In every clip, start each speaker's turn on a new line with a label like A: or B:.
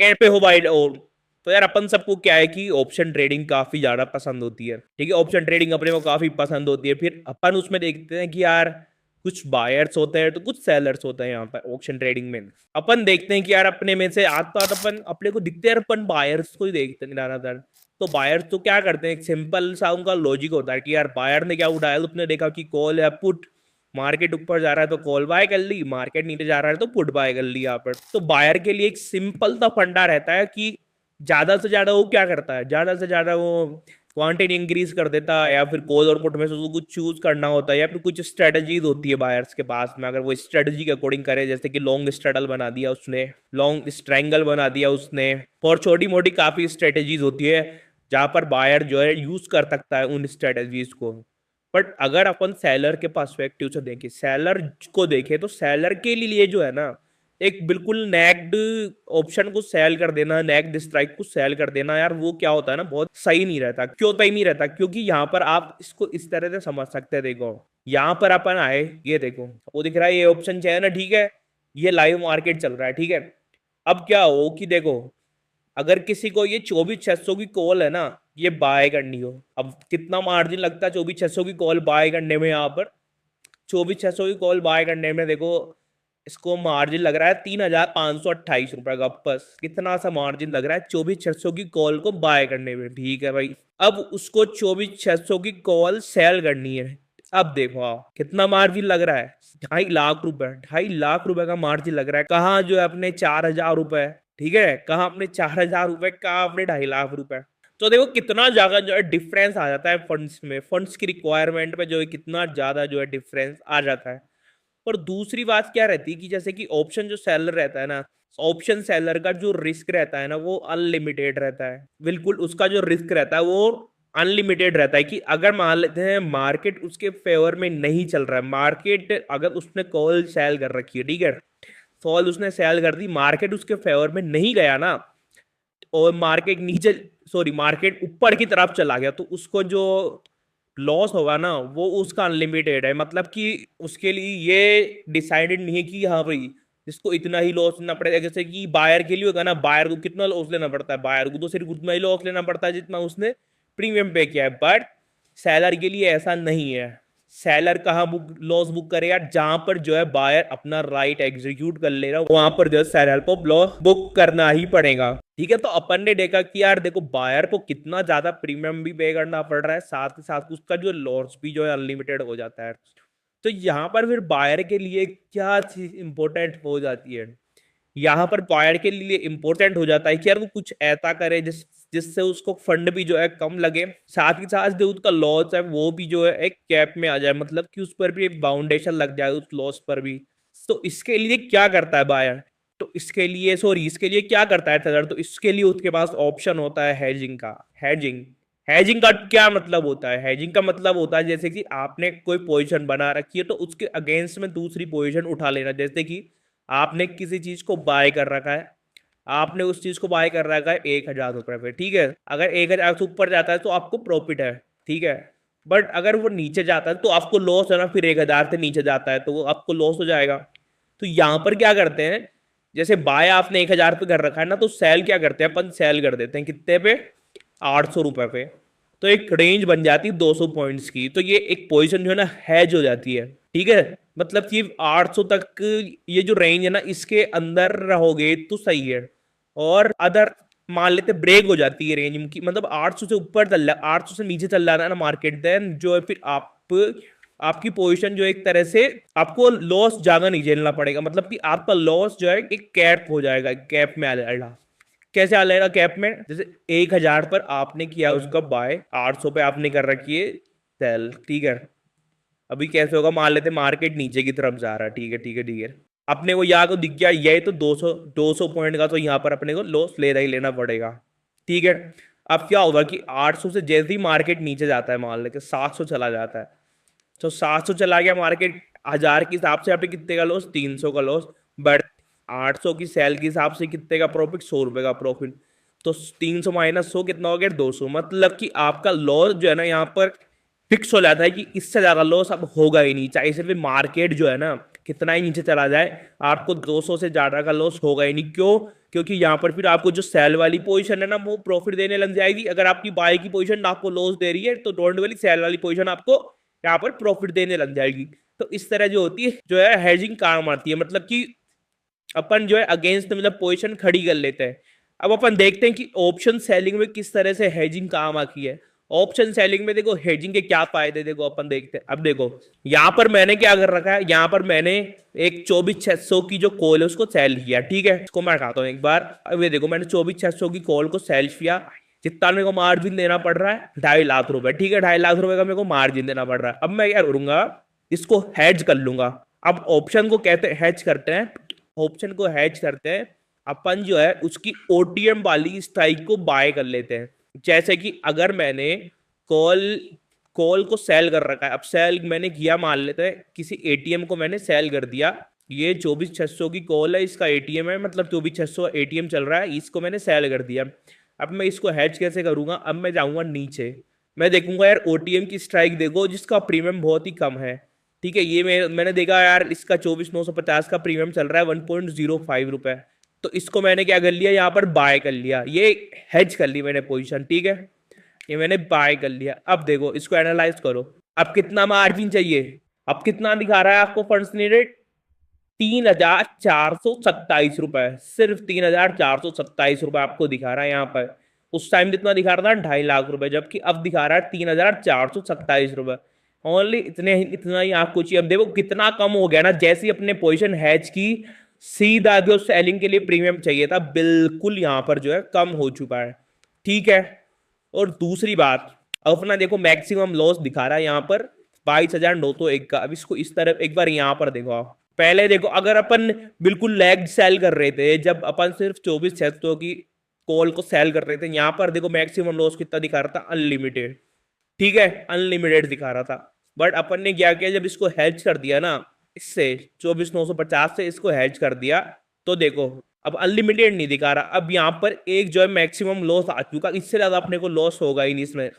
A: कैसे हो भाई? और तो यार अपन सबको क्या है कि ऑप्शन ट्रेडिंग काफी ज्यादा पसंद होती है, ठीक है। ऑप्शन ट्रेडिंग अपने को काफी पसंद होती है। फिर अपन उसमें देखते हैं कि यार कुछ बायर्स होते हैं तो कुछ सेलर्स होते हैं यहाँ पर ऑप्शन ट्रेडिंग में। अपन देखते हैं कि यार अपने में से आज तो आज अपन अपने को दिखते हैं, अपन बायर्स को ही देखते हैं ज्यादातर। तो बायर्स तो क्या करते हैं, एक सिंपल सा उनका लॉजिक होता है कि यार बायर ने क्या उठाया, तो उसने देखा कि कॉल या पुट, मार्केट ऊपर जा रहा है तो कॉल बाय कर ली, मार्केट नीचे जा रहा है तो पुट बाय कर ली। यहाँ पर तो बायर के लिए एक सिंपल सा फंडा रहता है कि ज्यादा से ज्यादा वो क्या करता है, ज्यादा से ज्यादा वो क्वांटिटी इंक्रीज कर देता है, या फिर कॉल और पुट में से उसको कुछ चूज करना होता है, या फिर कुछ स्ट्रेटजीज होती है बायर्स के पास में। अगर वो स्ट्रेटजी के अकॉर्डिंग करे, जैसे कि लॉन्ग स्ट्रेडल बना दिया उसने, लॉन्ग स्ट्रैंगल बना दिया उसने, और छोटी मोटी काफी स्ट्रेटजीज होती है जहां पर बायर जो है यूज कर सकता है उन स्ट्रेटजीज को। बट अगर अपन सेलर के पर्सपेक्टिव से देखें, सेलर को देखें, तो सेलर के लिए जो है ना, एक बिल्कुल नेक्ड ऑप्शन को सेल कर देना, नेक्ड स्ट्राइक को सेल कर देना, यार वो क्या होता है ना, बहुत सही नहीं रहता। क्यों सही नहीं रहता? क्योंकि यहाँ पर आप इसको इस तरह से समझ सकते हैं। देखो यहाँ पर अपन आए, ये देखो वो दिख रहा है, ये ऑप्शन चाहिए ना, ठीक है। ये लाइव मार्केट चल रहा है, ठीक है। अब क्या हो कि देखो, अगर किसी को ये 24,600 की कॉल है ना, ये बाय करनी हो, अब कितना मार्जिन लगता है 24,600 की कॉल बाय करने में? यहाँ पर 24,600 की कॉल बाय करने में देखो, इसको मार्जिन लग रहा है 3,528 रुपए का। बस कितना सा मार्जिन लग रहा है 24,600 की कॉल को बाय करने में, ठीक है भाई। अब उसको 24,600 की कॉल सेल करनी है। अब देखो आप, कितना मार्जिन लग रहा है, 2.5 लाख रुपए, 2.5 लाख रुपए का मार्जिन लग रहा है। कहाँ जो है अपने 4,000 रुपए, ठीक है, कहाँ अपने 4,000 रुपए, कहाँ अपने 2.5 लाख रुपए। तो देखो कितना ज्यादा जो है डिफरेंस आ जाता है फंड्स में, फंड्स की रिक्वायरमेंट में जो है कितना ज्यादा जो है डिफरेंस आ जाता है। और दूसरी बात क्या रहती है कि जैसे कि ऑप्शन जो सेलर रहता है ना, ऑप्शन सेलर का जो रिस्क रहता है ना, वो अनलिमिटेड रहता है। बिल्कुल उसका जो रिस्क रहता है वो अनलिमिटेड रहता है। कि अगर मान लेते हैं मार्केट उसके फेवर में नहीं चल रहा है, मार्केट अगर उसने कॉल सेल कर रखी है, ठीक है, कॉल उसने सेल कर दी, मार्केट उसके फेवर में नहीं गया ना, और मार्केट नीचे, सॉरी, मार्केट ऊपर की तरफ चला गया, तो उसको जो लॉस होगा ना, वो उसका अनलिमिटेड है। मतलब कि उसके लिए ये डिसाइडेड नहीं है कि हाँ भाई इसको इतना ही लॉस लेना पड़ेगा। जैसे कि बायर के लिए होगा ना, बायर को कितना लॉस लेना पड़ता है, बायर को तो सिर्फ उतना ही लॉस लेना पड़ता है जितना उसने प्रीमियम पे किया है। बट सेलर के लिए ऐसा नहीं है। सेलर कहाँ बुक लॉस बुक करेगा? जहां पर जो है बायर अपना राइट एग्जीक्यूट कर ले रहा है, वहां पर जो है सेलर को लॉस बुक करना ही पड़ेगा, ठीक है। तो अपन ने देखा कि यार देखो, बायर को कितना ज्यादा प्रीमियम भी पे करना पड़ रहा है, साथ ही साथ उसका जो लॉस भी जो है अनलिमिटेड हो जाता है। तो यहाँ पर फिर बायर के लिए क्या चीज इंपॉर्टेंट हो जाती है? यहाँ पर बायर के लिए इंपॉर्टेंट हो जाता है कि यार वो कुछ ऐसा करे जिससे उसको फंड भी जो है कम लगे, साथ ही साथ जो उसका लॉस है वो भी जो है एक कैप में आ जाए, मतलब कि उस पर भी एक बाउंडेशन लग जाए उस लॉस पर भी। तो इसके लिए क्या करता है बायर? तो इसके लिए, सॉरी, इसके लिए क्या करता है ट्रेडर? तो इसके लिए उसके पास ऑप्शन होता है हेजिंग का। हेजिंग, हेजिंग का क्या मतलब होता है? हेजिंग का मतलब होता है जैसे कि आपने कोई पोजीशन बना रखी है, तो उसके अगेंस्ट में दूसरी पोजीशन उठा लेना। जैसे कि आपने किसी चीज को बाय कर रखा है, आपने उस चीज को बाय कर रखा है 1,000 रुपए पे, ठीक है। अगर 1,000 से ऊपर जाता है तो आपको प्रॉफिट है, ठीक है। बट अगर वो नीचे जाता है तो आपको लॉस है ना, फिर 1,000 से नीचे जाता है तो वो आपको लॉस हो जाएगा। तो यहाँ पर क्या करते हैं, जैसे बाय आपने 1,000 पे कर रखा है ना, तो सेल क्या करते हैं, अपन सेल कर देते हैं कितने पे? 800 रुपए पे। तो एक रेंज बन जाती है 200 पॉइंट्स की। तो ये एक पोजीशन जो है ना हैज हो जाती है, ठीक है। मतलब कि 800 तक ये जो रेंज है ना, इसके अंदर रहोगे तो सही है। और अदर मान लेते ब्रेक हो जाती है रेंज की, मतलब 800 से ऊपर चल रहा, 800 से नीचे चल रहा है ना मार्केट, देन जो है फिर आप आपकी पोजीशन जो एक तरह से आपको लॉस ज्यादा नहीं झेलना पड़ेगा। मतलब कि आपका लॉस जो है एक कैप हो जाएगा, कैप में आ जाएगा। कैसे आ जाएगा कैप में? जैसे 1,000 पर आपने किया उसका बाय, 800 पे आपने कर रखी है सेल, ठीक है। अभी कैसे होगा, मान लेते मार्केट नीचे की तरफ जा रहा है, ठीक है, ठीक है, ठीक है। अपने को यहाँ को दिख गया ये तो 200 पॉइंट का, तो यहाँ पर अपने को लॉस लेना ही लेना पड़ेगा, ठीक है। अब क्या होगा कि 800 से जैसे ही मार्केट नीचे जाता है, मान लेते 700 चला जाता है, तो 700 चला गया मार्केट, 1,000 के हिसाब से आपने कितने का लॉस? 300 का लॉस। बट 800 की सेल के हिसाब से कितने का प्रॉफिट? 100 रुपए का प्रॉफिट। तो 300 माइनस 100 कितना हो गया? 200। मतलब कि आपका लॉस जो है ना यहाँ पर फिक्स हो जाता है कि इससे ज्यादा लॉस अब होगा ही नहीं, चाहे सिर्फ मार्केट जो है ना कितना ही नीचे चला जाए आपको 200 से ज्यादा का लॉस होगा ही नहीं। क्यों? क्योंकि यहाँ पर फिर आपको जो सेल वाली पोजीशन है ना वो प्रॉफिट देने लग जाएगी। अगर आपकी बाय की पोजीशन आपको लॉस दे रही है तो डोंट वरी, सेल वाली पोजीशन आपको यहाँ पर प्रॉफिट देने लग जाएगी। तो इस तरह जो होती है जो है हेजिंग काम आती है, मतलब कि अपन जो है अगेंस्ट मतलब पोजीशन खड़ी कर लेते हैं। अब अपन देखते हैं कि ऑप्शन सेलिंग में किस तरह से हेजिंग काम आती है। ऑप्शन सेलिंग में देखो हेजिंग के क्या फायदे, देखो अपन देखते हैं। अब देखो यहाँ पर मैंने क्या कर रखा है, यहाँ पर मैंने एक 24,600 की जो कॉल है उसको सेल किया, ठीक है। इसको मैं दिखाता हूँ एक बार। अब ये देखो मैंने 24,600 की कॉल को सेल किया। जितना मेरे को मार्जिन देना पड़ रहा है 2.5 लाख रुपए, ठीक है। 2.5 लाख रुपए का मेरे को मार्जिन देना पड़ रहा है। अब मैं क्या करूंगा, इसको हैज कर लूंगा। अब ऑप्शन को कहते हैं हैज करते हैं, ऑप्शन को हैज करते हैं अपन जो है उसकी ओटीएम वाली स्ट्राइक को बाय कर लेते हैं। जैसे कि अगर मैंने कॉल कॉल को सेल कर रखा है, अब सेल मैंने किया, मान लेते हैं किसी एटीएम को मैंने सेल कर दिया। ये 24,600 की कॉल है, इसका एटीएम है, मतलब 24,600 एटीएम चल रहा है, इसको मैंने सेल कर दिया। अब मैं इसको हैज कैसे करूंगा, अब मैं जाऊंगा नीचे, मैं देखूंगा यार ओटीएम की स्ट्राइक देखो जिसका प्रीमियम बहुत ही कम है, ठीक है। ये मैंने देखा यार इसका 24,950 का प्रीमियम चल रहा है 1.05 रुपए। तो इसको मैंने क्या कर लिया, यहाँ पर बाय कर लिया, ये हेज कर ली मैंने पोजीशन, ठीक है। ये मैंने बाय कर लिया। अब देखो इसको एनालाइज करो, अब कितना मार्जिन चाहिए, अब कितना दिखा रहा है आपको फंड्स नीडेड, 3,427 रुपए, सिर्फ 3,427 रुपए आपको दिखा रहा है यहाँ पर। उस टाइम जितना दिखा रहा था 2.5 लाख रुपए, जबकि अब दिखा रहा है 3,427 रुपए। ओनली इतना ही आपको चाहिए। अब देखो कितना कम हो गया ना, जैसे ही अपने पोजीशन हैज की सीधा जो सेलिंग के लिए प्रीमियम चाहिए था बिल्कुल यहाँ पर जो है कम हो चुका है, ठीक है। और दूसरी बात, अपना देखो मैक्सिमम लॉस दिखा रहा है यहाँ पर 22,901 का। अब इसको इस तरफ एक बार यहाँ पर देखो आप, पहले देखो अगर अपन बिल्कुल लैग सेल कर रहे थे, जब अपन सिर्फ 24,600 की कॉल को सेल कर रहे थे, यहाँ पर देखो मैक्सिमम लॉस कितना दिखा रहा था, अनलिमिटेड, ठीक है, अनलिमिटेड दिखा रहा था। बट अपन ने क्या किया, जब इसको हेज कर दिया ना, इससे 24,950 से इसको हेज कर दिया, तो देखो अब अनलिमिटेड नहीं दिखा रहा। अब यहाँ पर एक जो है मैक्सिमम लॉस आ चुका, इससे ज्यादा अपने को लॉस होगा ही नहीं इसमें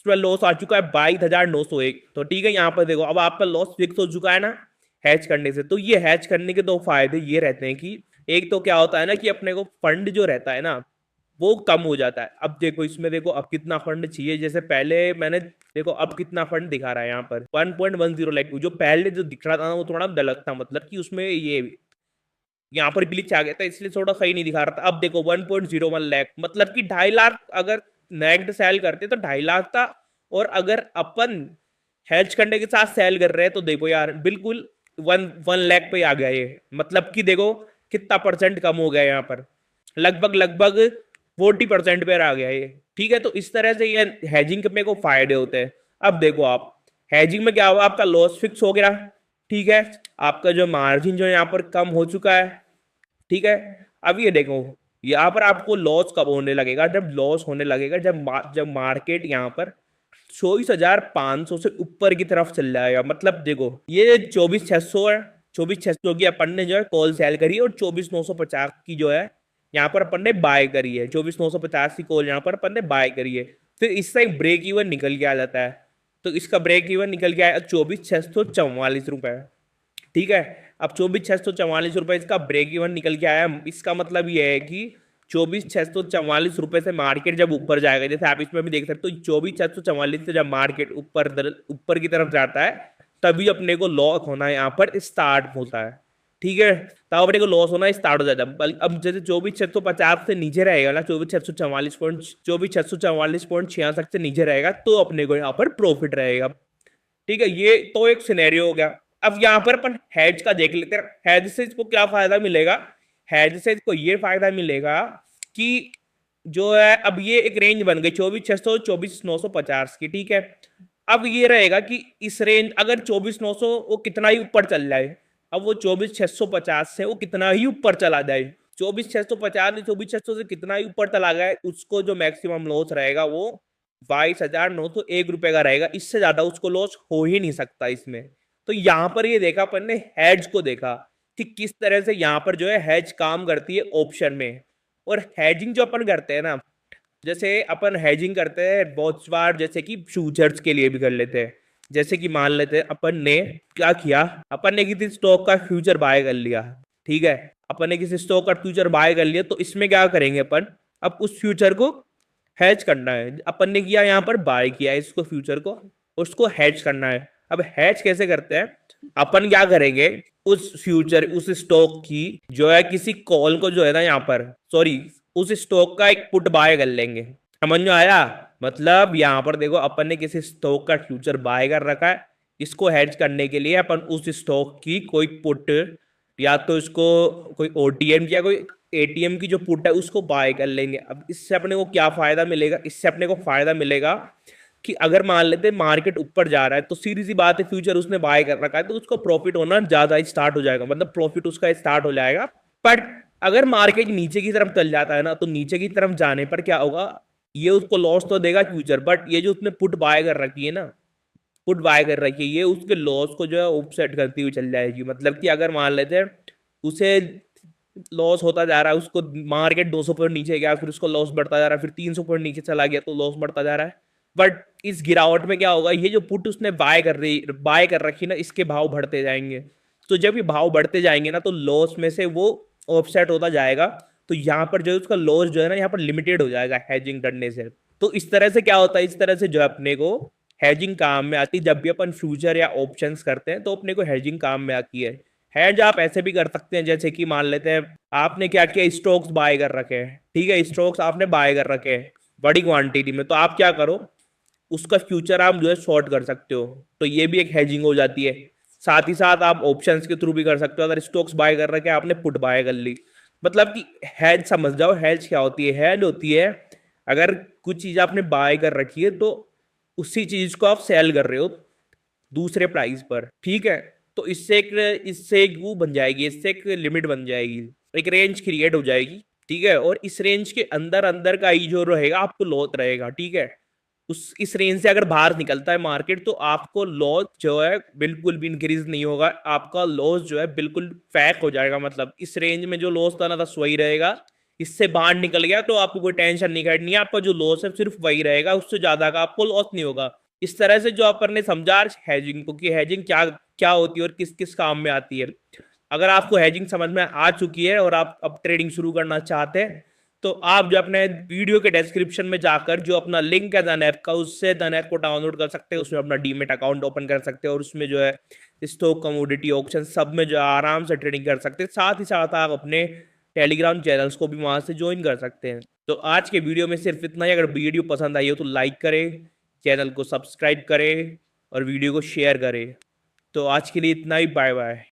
A: लॉस आ चुका है 22,901। तो ठीक है, यहाँ पर देखो अब आपका लॉस फिक्स हो चुका है ना हैच करने से। तो ये हैच करने के दो फायदे ये रहते हैं कि एक तो क्या होता है ना कि अपने को फंड जो रहता है ना वो कम हो जाता है। अब देखो इसमें देखो अब कितना फंड चाहिए, जैसे पहले मैंने देखो अब कितना फंड दिखा रहा है यहाँ पर 1.10 लाख। जो पहले जो दिख रहा था ना वो थोड़ा गलत था, मतलब कि उसमें ये यहाँ पर ग्लिच आ गया था, इसलिए थोड़ा सही नहीं दिखा रहा था। अब देखो 1.01 लाख, मतलब कि 2.5 लाख अगर नेक्ड सेल करते तो 2.5 लाख था, और अगर अपन हेज करने के साथ सेल कर रहे हैं तो देखो यार बिल्कुल 1 लाख पे आ गया ये, मतलब कि देखो कितना परसेंट कम हो गया यहाँ पर, लगभग 40% पे आ गया ये, ठीक है। तो इस तरह से ये हैजिंग में को फायदे होते हैं। अब देखो आप हैजिंग में क्या हुआ, आपका लॉस फिक्स हो गया, ठीक है, आपका जो मार्जिन जो यहाँ पर कम हो चुका है, ठीक है। अब ये देखो यहाँ पर आपको लॉस कब होने लगेगा, जब लॉस होने लगेगा जब मार्केट यहाँ पर 24,500 से ऊपर की तरफ चल जाएगा। मतलब देखो ये 24,600 है, 24,600 की अपन ने जो है कॉल सेल करी है, और 24,950 की जो है यहाँ पर अपन ने बाय करी है। 24,950 की कॉल यहाँ पर अपन ने बाय करी है। फिर इससे एक ब्रेक इवन निकल के आ जाता है, तो इसका ब्रेक इवन निकल के आया 24,644 रुपए, ठीक है। अब 24,644 रुपए इसका ब्रेक इवन निकल के आया। इसका मतलब ये है कि 24,644 रुपए से मार्केट जब ऊपर जाएगा, जैसे आप इसमें भी देख सकते हो 24,644 से जब मार्केट ऊपर की तरफ जाता है तभी अपने को लॉस होना यहाँ पर स्टार्ट होता है, ठीक है। तब अपने को लॉस होना स्टार्ट हो जाता है। अब जैसे 24,650 से नीचे रहेगा ना, 24,644.66 से नीचे रहेगा तो अपने को यहाँ पर प्रॉफिट रहेगा, ठीक है। ये तो एक सिनेरियो हो गया। अब यहाँ पर अपन हेज का देख लेते हैं। हेज से इसको क्या फायदा मिलेगा, हेज से इसको ये फायदा मिलेगा कि जो है अब ये एक रेंज बन गई 24,600 24,950 की, ठीक है। अब ये रहेगा कि इस रेंज अगर 24,900 वो कितना ही ऊपर चल जाए, अब वो 24,650 से वो कितना ही ऊपर चला जाए, 24,650 24,600 से कितना ही ऊपर चला गया, उसको जो मैक्सिमम लॉस रहेगा वो 22,901 रुपए का रहेगा। इससे ज्यादा उसको लॉस हो ही नहीं सकता इसमें। तो यहाँ पर ये देखा अपन ने हेज को देखा कि किस तरह से यहाँ पर जो है हेज काम करती है ऑप्शन में। और हेजिंग जो अपन करते हैं ना, जैसे अपन हेजिंग करते हैं बहुत बार, जैसे कि फ्यूचर्स के लिए भी कर लेते हैं। जैसे कि मान लेते हैं अपन ने क्या किया, अपन ने किसी स्टॉक का फ्यूचर बाय कर लिया, ठीक है, अपन ने किसी स्टॉक का फ्यूचर बाय कर लिया, तो इसमें क्या करेंगे अपन, अब उस फ्यूचर को हैज करना है। अपन ने किया यहाँ पर बाय किया है इसको फ्यूचर को, उसको हैज करना है। अब हैज कैसे करते हैं, अपन क्या करेंगे, उस फ्यूचर उस स्टॉक की जो है किसी कॉल को जो है ना यहाँ पर, सॉरी, उस स्टॉक का एक पुट बाय कर लेंगे। समझ में आया, मतलब यहाँ पर देखो अपन ने किसी स्टॉक का फ्यूचर बाय कर रखा है, इसको हेज करने के लिए अपन उस स्टॉक की कोई पुट, या तो इसको कोई ओटीएम या कोई एटीएम की जो पुट है उसको बाय कर लेंगे। अब इससे अपने को क्या फायदा मिलेगा, इससे अपने को फायदा मिलेगा कि अगर मान लेते मार्केट ऊपर जा रहा है तो सीधी सी बात है, फ्यूचर उसने बाय कर रखा है तो उसको प्रॉफिट होना ज्यादा स्टार्ट हो जाएगा, मतलब प्रॉफिट उसका स्टार्ट हो जाएगा। बट अगर मार्केट नीचे की तरफ चल जाता है ना, तो नीचे की तरफ जाने पर क्या होगा, ये उसको लॉस तो देगा फ्यूचर, बट ये जो उसने पुट बाय कर रखी है ना, पुट बाय कर रखी है, ये उसके लॉस को जो है ऑफसेट करती हुई चल जाएगी। मतलब कि अगर मान लेते हैं उसे लॉस होता जा रहा है, उसको मार्केट 200 पॉइंट नीचे गया, फिर उसको लॉस बढ़ता जा रहा है, फिर 300 पॉइंट नीचे चला गया तो लॉस बढ़ता जा रहा है। बट इस गिरावट में क्या होगा, ये जो पुट उसने बाय कर रखी ना, इसके भाव बढ़ते जाएंगे। तो जब ये भाव बढ़ते जाएंगे ना, तो लॉस में से वो ऑफसेट होता जाएगा। तो यहाँ पर जो है उसका लॉस जो है ना, यहाँ पर लिमिटेड हो जाएगा हैजिंग करने से। तो इस तरह से क्या होता है, इस तरह से जो है अपने को हैजिंग काम में आती है। जब भी अपन फ्यूचर या ऑप्शंस करते हैं तो अपने को हैजिंग काम में आती है। हेज आप ऐसे भी कर सकते हैं, जैसे कि मान लेते हैं आपने क्या किया, स्टॉक्स बाय कर रखे हैं, ठीक है, स्टॉक्स आपने बाय कर रखे हैं बड़ी क्वांटिटी में, तो आप क्या करो, उसका फ्यूचर आप जो है शॉर्ट कर सकते हो, तो ये भी एक हेजिंग हो जाती है। साथ ही साथ आप ऑप्शंस के थ्रू भी कर सकते हो, अगर स्टॉक्स बाय कर रखे हैं आपने पुट बाय कर ली। मतलब कि हेज समझ जाओ, हेज क्या होती है, हेज होती है अगर कुछ चीज आपने बाय कर रखी है तो उसी चीज को आप सेल कर रहे हो दूसरे प्राइस पर, ठीक है, तो इससे एक वो बन जाएगी, इससे एक लिमिट बन जाएगी, एक रेंज क्रिएट हो जाएगी, ठीक है, और इस रेंज के अंदर अंदर का ही जो रहेगा आपको लॉस रहेगा, ठीक है। उस इस रेंज से अगर बाहर निकलता है मार्केट तो आपको लॉस जो है बिल्कुल भी इंक्रीज नहीं होगा, आपका लॉस जो है बिल्कुल फैक हो जाएगा। मतलब इस रेंज में जो लॉस था ना, था वही रहेगा, इससे बाहर निकल गया तो आपको कोई टेंशन नहीं करनी है, आपका जो लॉस है सिर्फ वही रहेगा, उससे ज्यादा का आपको लॉस नहीं होगा। इस तरह से जो अपन ने समझा हैजिंग को, कि हैजिंग क्या क्या होती है और किस किस काम में आती है। अगर आपको हैजिंग समझ में आ चुकी है और आप अब ट्रेडिंग शुरू करना चाहते हैं, तो आप जो अपने वीडियो के डिस्क्रिप्शन में जाकर जो अपना लिंक है धन ऐप का, उससे धन ऐप को डाउनलोड कर सकते हैं, उसमें अपना डीमेट अकाउंट ओपन कर सकते हैं और उसमें जो है स्टॉक, कमोडिटी, ऑप्शन सब में जो है आराम से ट्रेडिंग कर सकते हैं। साथ ही साथ आप अपने टेलीग्राम चैनल्स को भी वहां से ज्वाइन कर सकते हैं। तो आज के वीडियो में सिर्फ इतना ही। अगर वीडियो पसंद आई हो तो लाइक करें, चैनल को सब्सक्राइब करें और वीडियो को शेयर करें। तो आज के लिए इतना ही, बाय बाय।